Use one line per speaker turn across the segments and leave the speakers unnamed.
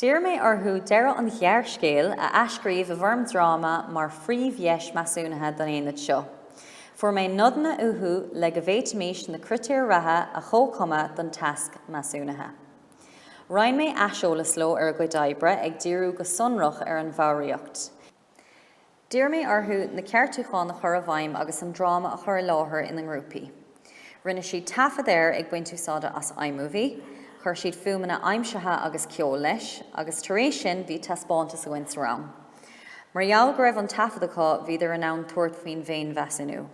Dír mé orthú deire an ghearrscéal a aiscríomh a bharm drama mar phríomhdheis measúnathe don éad seo. Fuair mé nodna uthú le go bhféit míis na cruitear ratha a chócuma don tasc measúnathe. Rhain mé aiseolalas leo ar go daibre ag díriú go sonrach ar an bhairíocht. Dír mé orthú na ceartúcháin na chur a bhaim agus an drama a chur láthair in an grúpi. Rinne siad tafadéir ag buint úsáida as iMovie, chuir siad fuaimena aimsethe agus ceol leis, agus tar éis sin bhí taspáintas go Instagram. Mar gheall go raibh an tafadacha bhí ar an ann tuairt faoin bhéin Mheasúnú.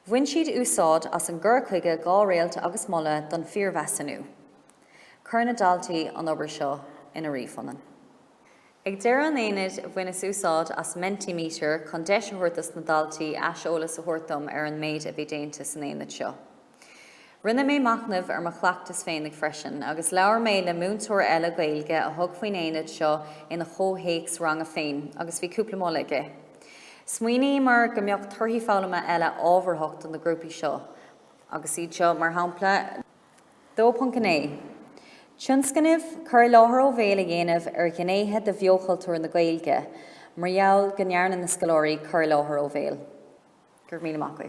Bhain siad úsáid as an gur chuige gá réalta agus molla don fíor Mheasúnú. Chur na daltaí an obair seo ina riomh. Ag deir an éanaid bhain is úsáid as mentimeter chun deis thuirtas na daltaí aiseolalas a thuirtam ar an méid a bhí déanta san éanaid seo. Rinne mé macnamh ar mo chleachtas féin ag freisin, agus leabhar mé le múntóir eile gaeilge a thug faoin éanaid seo ina chóthéics rang a féin, agus bhí cúpla mó aige. Smaoiní mar go mbeadh torthaí fálamma eile ábharthacht an na grúpi seo, agus iad seo mar hampla 2.9. Tionscanibh chur láthair ó bhéal a dhéanamh ar gnéithe de bheochailteoir na gaeilge, mar gheall go ndearna na scoláirí chur láthair ó bhéal. Gur míle mac.